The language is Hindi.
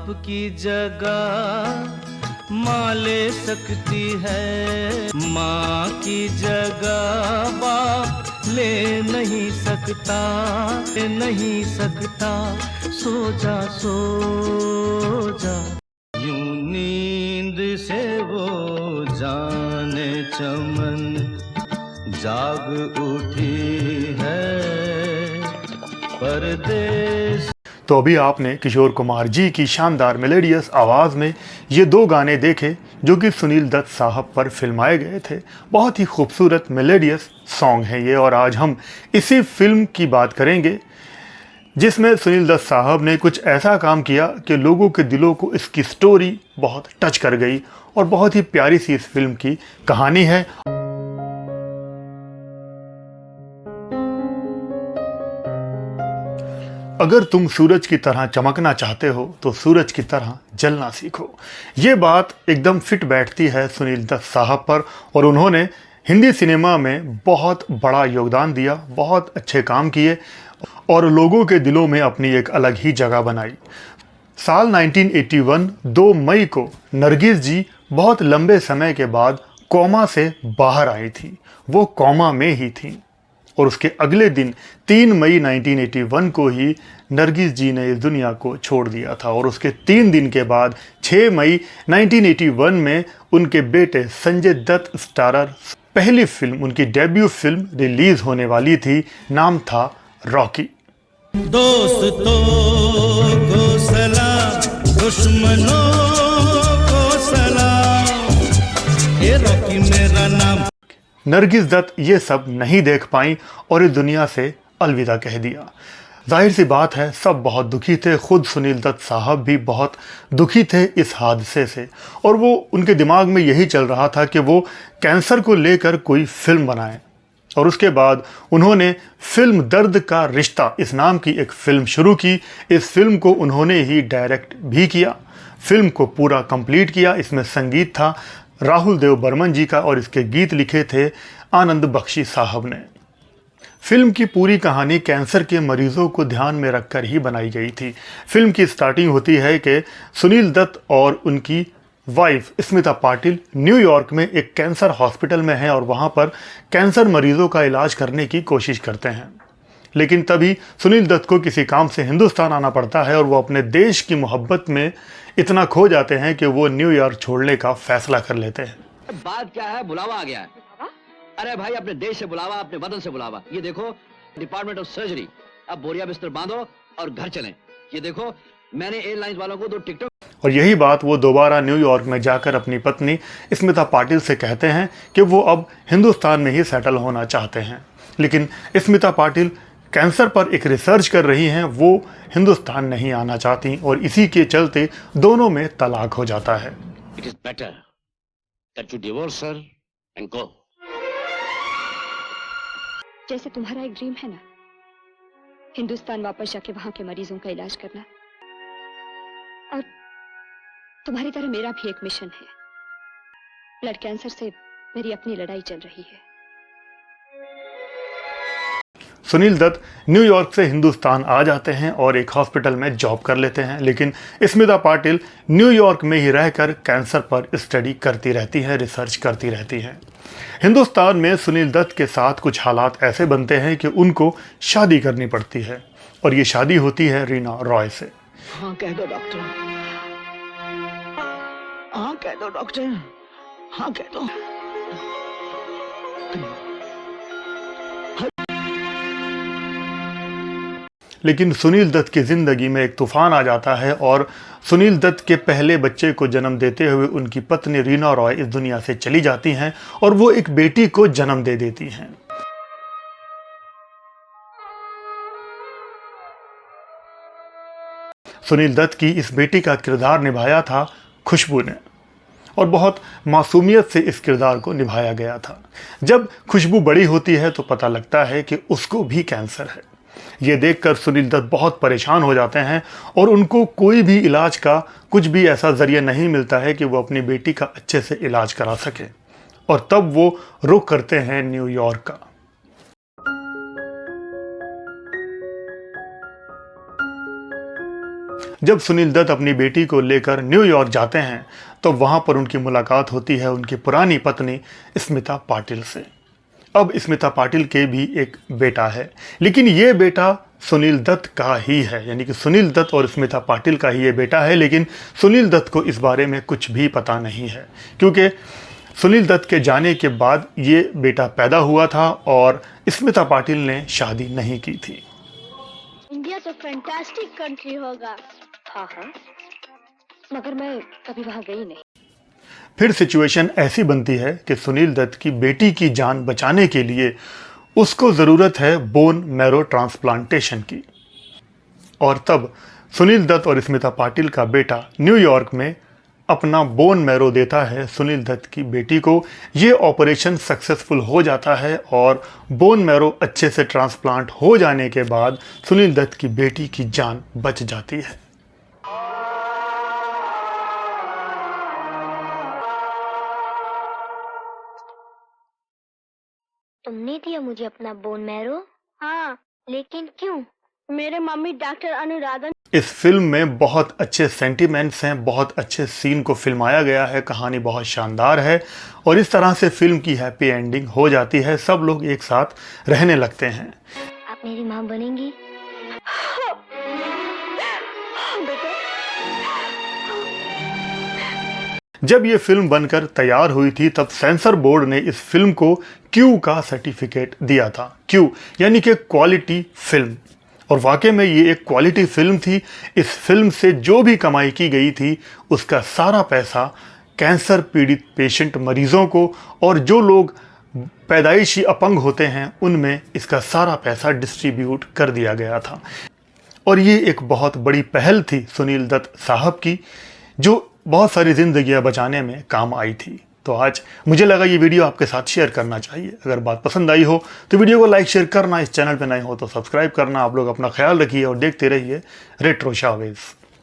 बाप की जगह माँ ले सकती है, माँ की जगह बाप ले नहीं सकता, ले नहीं सकता। सो जा सो जा, यूं नींद से वो जाने चमन जाग उठी है परदेश। तो अभी आपने किशोर कुमार जी की शानदार मेलोडियस आवाज़ में ये दो गाने देखे जो कि सुनील दत्त साहब पर फिल्माए गए थे। बहुत ही खूबसूरत मेलोडियस सॉन्ग है ये, और आज हम इसी फिल्म की बात करेंगे जिसमें सुनील दत्त साहब ने कुछ ऐसा काम किया कि लोगों के दिलों को इसकी स्टोरी बहुत टच कर गई, और बहुत ही प्यारी सी इस फिल्म की कहानी है। अगर तुम सूरज की तरह चमकना चाहते हो तो सूरज की तरह जलना सीखो। ये बात एकदम फिट बैठती है सुनील दत्त साहब पर, और उन्होंने हिंदी सिनेमा में बहुत बड़ा योगदान दिया, बहुत अच्छे काम किए और लोगों के दिलों में अपनी एक अलग ही जगह बनाई। साल 1981 2 मई को नरगिस जी बहुत लंबे समय के बाद कोमा से बाहर आई थी। वो कोमा में ही थी, और उसके अगले दिन 3 मई 1981 को ही नरगिस जी ने इस दुनिया को छोड़ दिया था। और उसके 3 दिन के बाद 6 मई 1981 में उनके बेटे संजय दत्त स्टारर पहली फिल्म, उनकी डेब्यू फिल्म रिलीज होने वाली थी। नाम था रॉकी। दोस्तों को सलाम, दुश्मनों को सलाम, ये रॉकी मेरा नाम। नरगिस दत्त ये सब नहीं देख पाई और इस दुनिया से अलविदा कह दिया। जाहिर सी बात है, सब बहुत दुखी थे। खुद सुनील दत्त साहब भी बहुत दुखी थे इस हादसे से, और वो उनके दिमाग में यही चल रहा था कि वो कैंसर को लेकर कोई फिल्म बनाएं। और उसके बाद उन्होंने फिल्म दर्द का रिश्ता इस नाम की एक फिल्म शुरू की। इस फिल्म को उन्होंने ही डायरेक्ट भी किया, फिल्म को पूरा कंप्लीट किया। इसमें संगीत था राहुल देव बर्मन जी का, और इसके गीत लिखे थे आनंद बख्शी साहब ने। फिल्म की पूरी कहानी कैंसर के मरीजों को ध्यान में रखकर ही बनाई गई थी। फिल्म की स्टार्टिंग होती है कि सुनील दत्त और उनकी वाइफ स्मिता पाटिल न्यूयॉर्क में एक कैंसर हॉस्पिटल में हैं, और वहां पर कैंसर मरीजों का इलाज करने की कोशिश करते हैं। लेकिन तभी सुनील दत्त को किसी काम से हिंदुस्तान आना पड़ता है, और वो अपने देश की मोहब्बत में इतना खो जाते हैं कि वो न्यूयॉर्क छोड़ने का फैसला कर लेते हैं। बात क्या है, बुलावा आ गया है। अरे भाई, अपने देश से बुलावा, अपने वतन से बुलावा। ये देखो, डिपार्टमेंट ऑफ सर्जरी। अब बोरिया बिस्तर बांधो और घर चलें। ये देखो, मैंने एयरलाइंस वालों को 2 टिकटों। और यही बात वो दोबारा न्यूयॉर्क में जाकर अपनी पत्नी स्मिता पाटिल से कहते हैं कि वो अब हिंदुस्तान में ही सेटल होना चाहते हैं। लेकिन स्मिता पाटिल कैंसर पर एक रिसर्च कर रही हैं, वो हिंदुस्तान नहीं आना चाहती, और इसी के चलते दोनों में तलाक हो जाता है। It is better that you divorce her and go. जैसे तुम्हारा एक ड्रीम है ना, हिंदुस्तान वापस जाके वहां के मरीजों का इलाज करना, और तुम्हारी तरह मेरा भी एक मिशन है। ब्लड कैंसर से मेरी अपनी लड़ाई चल रही है। सुनील दत्त न्यूयॉर्क से हिंदुस्तान आ जाते हैं और एक हॉस्पिटल में जॉब कर लेते हैं। लेकिन स्मिता पाटिल न्यूयॉर्क में ही रहकर कैंसर पर स्टडी करती रहती है, रिसर्च करती रहती हैं। हिंदुस्तान में सुनील दत्त के साथ कुछ हालात ऐसे बनते हैं कि उनको शादी करनी पड़ती है, और ये शादी होती है रीना रॉय से। हाँ कह दो डॉक्टर, हाँ कह दो डॉक्टर, हाँ कह दो। लेकिन सुनील दत्त की ज़िंदगी में एक तूफान आ जाता है, और सुनील दत्त के पहले बच्चे को जन्म देते हुए उनकी पत्नी रीना रॉय इस दुनिया से चली जाती हैं, और वो एक बेटी को जन्म दे देती हैं। सुनील दत्त की इस बेटी का किरदार निभाया था खुशबू ने, और बहुत मासूमियत से इस किरदार को निभाया गया था। जब खुशबू बड़ी होती है तो पता लगता है कि उसको भी कैंसर है। ये देखकर सुनील दत्त बहुत परेशान हो जाते हैं, और उनको कोई भी इलाज का कुछ भी ऐसा जरिया नहीं मिलता है कि वो अपनी बेटी का अच्छे से इलाज करा सके, और तब वो रुख करते हैं न्यूयॉर्क का। जब सुनील दत्त अपनी बेटी को लेकर न्यूयॉर्क जाते हैं तो वहाँ पर उनकी मुलाकात होती है उनकी पुरानी पत्नी स्मिता पाटिल से। अब स्मिता पाटिल के भी एक बेटा है, लेकिन ये बेटा सुनील दत्त का ही है, यानी कि सुनील दत्त और स्मिता पाटिल का ही ये बेटा है। लेकिन सुनील दत्त को इस बारे में कुछ भी पता नहीं है, क्योंकि सुनील दत्त के जाने के बाद ये बेटा पैदा हुआ था और स्मिता पाटिल ने शादी नहीं की थी। इंडिया तो फैंटास्टिक कंट्री होगा। हाँ हाँ, मगर मैं कभी वहाँ गई नहीं। फिर सिचुएशन ऐसी बनती है कि सुनील दत्त की बेटी की जान बचाने के लिए उसको ज़रूरत है बोन मैरो ट्रांसप्लांटेशन की, और तब सुनील दत्त और स्मिता पाटिल का बेटा न्यूयॉर्क में अपना बोन मैरो देता है सुनील दत्त की बेटी को। ये ऑपरेशन सक्सेसफुल हो जाता है और बोन मैरो अच्छे से ट्रांसप्लांट हो जाने के बाद सुनील दत्त की बेटी की जान बच जाती है। तुमने दिया मुझे अपना बोन मैरो? हाँ, लेकिन क्यों? मेरे मम्मी डॉक्टर अनुराधन। इस फिल्म में बहुत अच्छे सेंटिमेंट्स हैं, बहुत अच्छे सीन को फिल्माया गया है, कहानी बहुत शानदार है और इस तरह से फिल्म की हैप्पी एंडिंग हो जाती है। सब लोग एक साथ रहने लगते हैं। आप मेरी माँ बनेंगी? जब ये फिल्म बनकर तैयार हुई थी तब सेंसर बोर्ड ने इस फिल्म को क्यू का सर्टिफिकेट दिया था। क्यू यानी कि क्वालिटी फिल्म, और वाकई में ये एक क्वालिटी फिल्म थी। इस फिल्म से जो भी कमाई की गई थी उसका सारा पैसा कैंसर पीड़ित पेशेंट मरीजों को और जो लोग पैदाइशी अपंग होते हैं उनमें इसका सारा पैसा डिस्ट्रीब्यूट कर दिया गया था। और ये एक बहुत बड़ी पहल थी सुनील दत्त साहब की, जो बहुत सारी ज़िंदगियां बचाने में काम आई थी। तो आज मुझे लगा ये वीडियो आपके साथ शेयर करना चाहिए। अगर बात पसंद आई हो तो वीडियो को लाइक शेयर करना, इस चैनल पे नए हो तो सब्सक्राइब करना। आप लोग अपना ख्याल रखिए और देखते रहिए रेट्रो शोवेज।